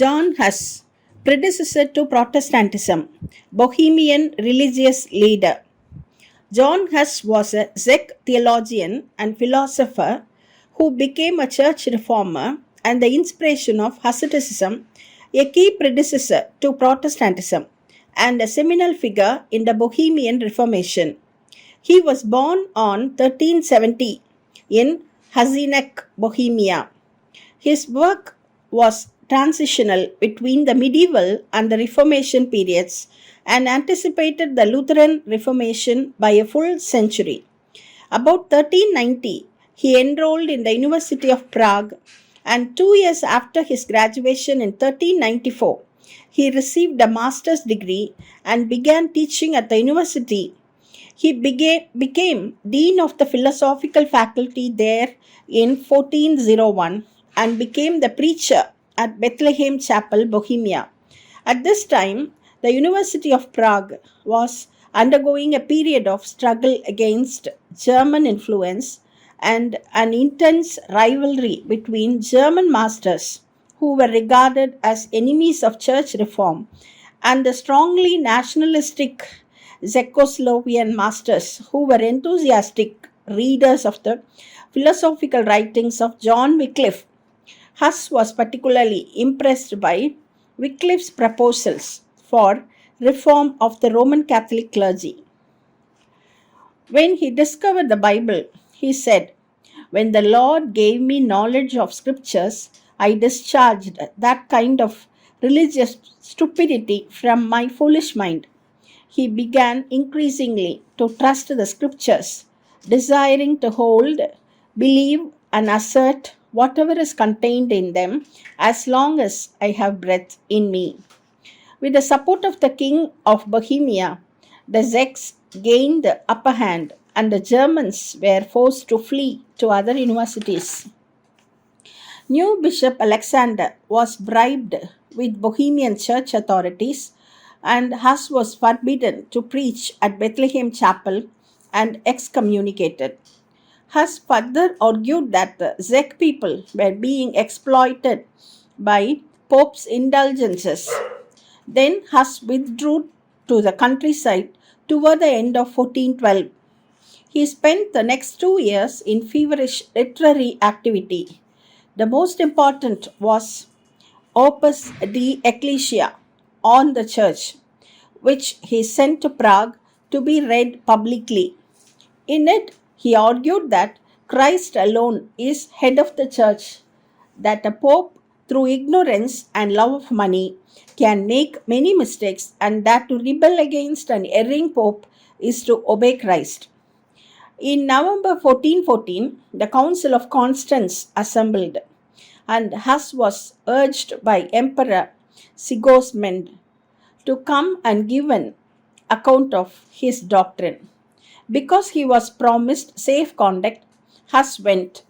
John Hus, predecessor to Protestantism, Bohemian religious leader. John Hus was a Czech theologian and philosopher who became a church reformer and the inspiration of Hussitism, a key predecessor to Protestantism, and a seminal figure in the Bohemian Reformation. He was born on 1370 in Hasinec, Bohemia. His work was transitional between the medieval and the Reformation periods and anticipated the Lutheran Reformation by a full century. About 1390, he enrolled in the University of Prague, and 2 years after his graduation in 1394, he received a master's degree and began teaching at the university. He became Dean of the Philosophical Faculty there in 1401 and became the preacher at Bethlehem Chapel, Bohemia. At this time, the University of Prague was undergoing a period of struggle against German influence and an intense rivalry between German masters, who were regarded as enemies of church reform, and the strongly nationalistic Czechoslovakian masters, who were enthusiastic readers of the philosophical writings of John Wycliffe. Hus was particularly impressed by Wycliffe's proposals for reform of the Roman Catholic clergy. When he discovered the Bible, he said, "When the Lord gave me knowledge of scriptures, I discharged that kind of religious stupidity from my foolish mind." He began increasingly to trust the scriptures, desiring to hold, believe, and assert whatever is contained in them as long as I have breath in me. With the support of the King of Bohemia, the Czechs gained the upper hand and the Germans were forced to flee to other universities. New Bishop Alexander was bribed with Bohemian church authorities, and Hus was forbidden to preach at Bethlehem Chapel and excommunicated. Hus further argued that the Czech people were being exploited by Pope's indulgences. Then Hus withdrew to the countryside toward the end of 1412. He spent the next 2 years in feverish literary activity. The most important was Opus de Ecclesia on the church, which he sent to Prague to be read publicly. In it, he argued that Christ alone is head of the church, that a pope, through ignorance and love of money, can make many mistakes, and that to rebel against an erring pope is to obey Christ. In November 1414, the Council of Constance assembled, and Hus was urged by Emperor Sigismund to come and give an account of his doctrine. Because he was promised safe conduct, Hus went,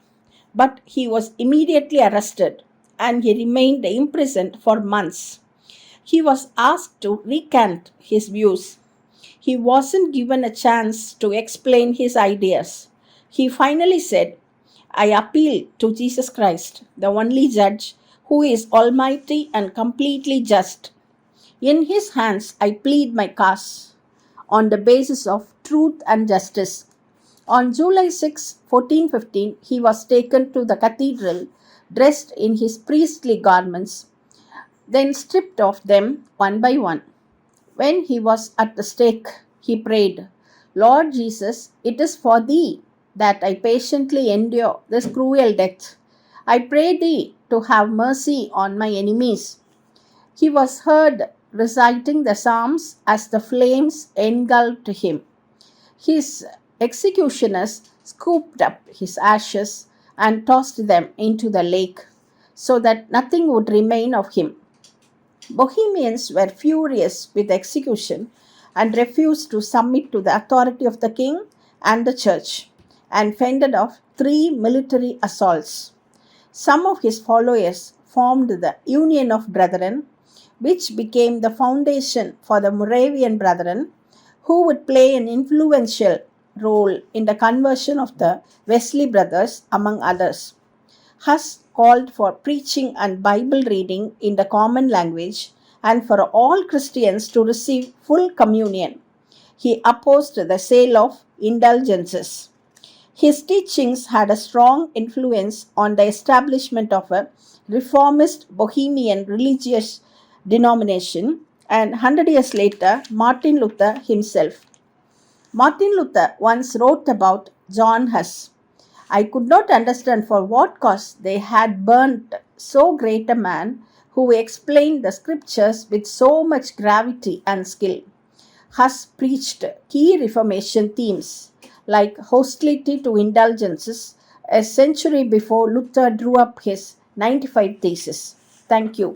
but he was immediately arrested and he remained imprisoned for months. He was asked to recant his views. He wasn't given a chance to explain his ideas. He finally said, "I appeal to Jesus Christ, the only judge, who is almighty and completely just. In his hands I plead my cause on the basis of truth and justice." On July 6, 1415, he was taken to the cathedral dressed in his priestly garments, then stripped of them one by one. When he was at the stake, he prayed, "Lord Jesus, it is for thee that I patiently endure this cruel death. I pray thee to have mercy on my enemies." He was heard reciting the Psalms as the flames engulfed him. His executioners scooped up his ashes and tossed them into the lake, so that nothing would remain of him. Bohemians were furious with the execution and refused to submit to the authority of the king and the church, and fended off 3 military assaults. Some of his followers formed the Union of Brethren, which became the foundation for the Moravian Brethren, who would play an influential role in the conversion of the Wesley brothers, among others. Hus called for preaching and Bible reading in the common language and for all Christians to receive full communion. He opposed the sale of indulgences. His teachings had a strong influence on the establishment of a reformist Bohemian religious denomination, and 100 years later, Martin Luther himself. Martin Luther once wrote about John Hus. I could not understand for what cause they had burnt so great a man who explained the scriptures with so much gravity and skill. Hus preached key Reformation themes like hostility to indulgences a century before Luther drew up his 95 Theses. Thank you.